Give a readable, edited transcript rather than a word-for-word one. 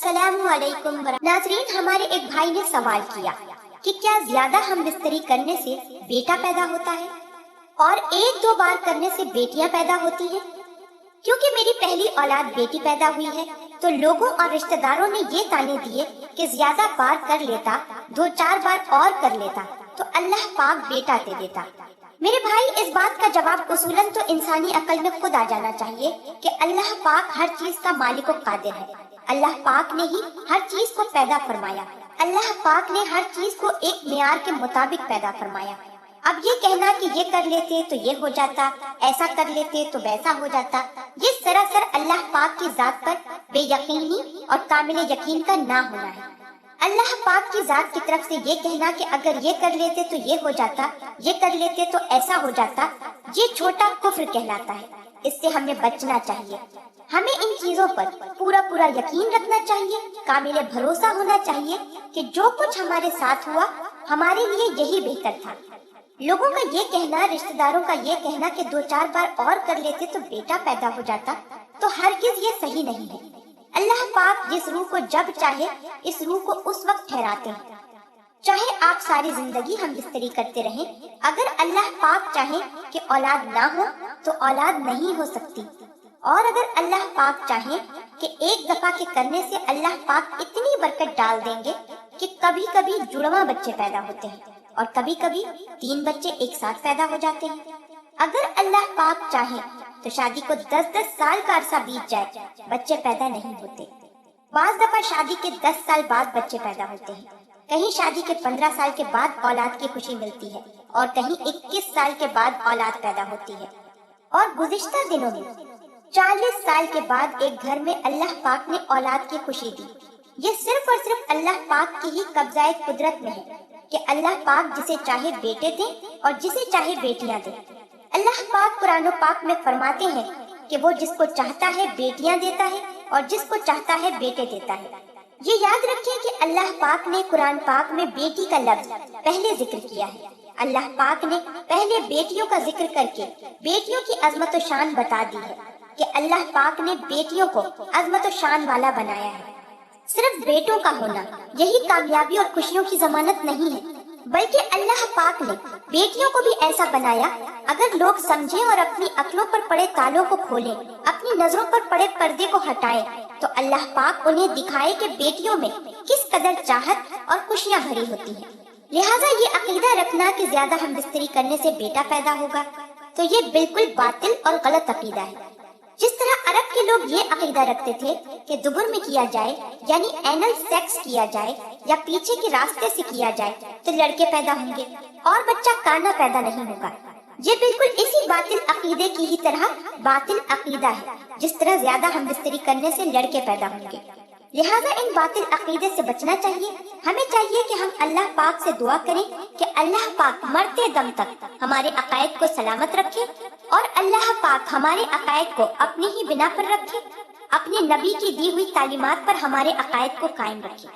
अस्सलाम वालेकुम। नाज़रीन, हमारे एक भाई ने सवाल किया कि क्या ज्यादा हम बिस्तरी करने से बेटा पैदा होता है और एक दो बार करने से बेटियां पैदा होती हैं? क्योंकि मेरी पहली औलाद बेटी पैदा हुई है तो लोगों और रिश्तेदारों ने ये ताने दिए कि ज्यादा बार कर लेता, दो चार बार और कर लेता तो अल्लाह पाक बेटा दे देता। मेरे भाई, इस बात का जवाब उसूलन तो इंसानी अकल में खुद आ जाना चाहिए कि अल्लाह पाक हर चीज का मालिक व कादिर है। अल्लाह पाक ने ही हर चीज को पैदा फरमाया। अल्लाह पाक ने हर चीज को एक मियार के मुताबिक पैदा फरमाया। अब ये कहना कि ये कर लेते तो ये हो जाता, ऐसा कर लेते तो वैसा हो जाता, ये सरासर अल्लाह पाक की जात पर बेयकीनी और कामिल यकीन का ना होना है। अल्लाह पाक की जात की तरफ से ये कहना कि अगर ये कर लेते तो ये हो जाता, ये कर लेते तो ऐसा हो जाता, ये छोटा कुफ्र कहलाता है। इससे हमें बचना चाहिए। हमें इन चीजों पर पूरा यकीन रखना चाहिए, कामिल भरोसा होना चाहिए कि जो कुछ हमारे साथ हुआ हमारे लिए यही बेहतर था। लोगों का ये कहना, रिश्तेदारों का ये कहना कि दो चार बार और कर लेते तो बेटा पैदा हो जाता, तो हरगिज ये सही नहीं है। अल्लाह पाक जिस रूह को जब चाहे इस रूह को उस वक्त ठहराते हैं। चाहे आप सारी जिंदगी हम बिस्तरी करते रहें, अगर अल्लाह पाक चाहे कि औलाद ना हो तो औलाद नहीं हो सकती। और अगर अल्लाह पाक चाहे कि एक दफा के करने से अल्लाह पाक इतनी बरकत डाल देंगे कि कभी कभी जुड़वा बच्चे पैदा होते हैं और कभी कभी 3 बच्चे एक साथ पैदा हो जाते हैं। अगर अल्लाह पाक चाहे तो शादी को 10-10 साल का अरसा बीत जाए, बच्चे पैदा नहीं होते। बाज दफा शादी के 10 साल बाद बच्चे पैदा होते हैं, कहीं शादी के 15 साल के बाद औलाद की खुशी मिलती है और कहीं 21 साल के बाद औलाद पैदा होती है। और गुज़िश्ता दिनों में 40 साल के बाद एक घर में अल्लाह पाक ने औलाद की खुशी दी। ये सिर्फ और सिर्फ अल्लाह पाक की ही कब्ज़ाए कुदरत में है कि अल्लाह पाक जिसे चाहे बेटे दे और जिसे चाहे बेटियां दे। अल्लाह पाक कुरान पाक में फरमाते हैं कि वो जिसको चाहता है बेटियां देता है और जिसको चाहता है बेटे देता है। ये याद रखें कि अल्लाह पाक ने कुरान पाक में बेटी का लफ्ज पहले जिक्र किया है। अल्लाह पाक ने पहले बेटियों का जिक्र करके बेटियों की अजमत व शान बता दी है कि अल्लाह पाक ने बेटियों को अजमत व शान वाला बनाया है। सिर्फ बेटों का होना यही कामयाबी और खुशियों की जमानत नहीं है, बल्कि अल्लाह पाक ने बेटियों को भी ऐसा बनाया। अगर लोग समझें और अपनी अक्लों पर पड़े तालों को खोलें, अपनी नजरों पर पड़े पर्दे को हटाएं, तो अल्लाह पाक उन्हें दिखाए कि बेटियों में किस कदर चाहत और खुशियाँ भरी होती हैं। लिहाजा ये अकीदा रखना कि ज्यादा हम बिस्तरी करने से बेटा पैदा होगा, तो ये बिल्कुल बातिल और गलत अकीदा है। जिस तरह अरब के लोग ये अकीदा रखते थे कि दुबुर में किया जाए यानी एनल सेक्स किया जाए या पीछे के रास्ते से किया जाए तो लड़के पैदा होंगे और बच्चा काना पैदा नहीं होगा। ये बिल्कुल इसी बातिल अकीदे की ही तरह बातिल अकीदा है जिस तरह ज्यादा हम बिस्तरी करने से लड़के पैदा होंगे। लिहाजा इन बातिल अकीदे से बचना चाहिए। हमें चाहिए कि हम अल्लाह पाक से दुआ करें कि अल्लाह पाक मरते दम तक हमारे अकायद को सलामत रखे और अल्लाह पाक हमारे अकायद को अपनी ही बिना पर रखे, अपने नबी की दी हुई तालीमात पर हमारे अकायद को कायम रखे।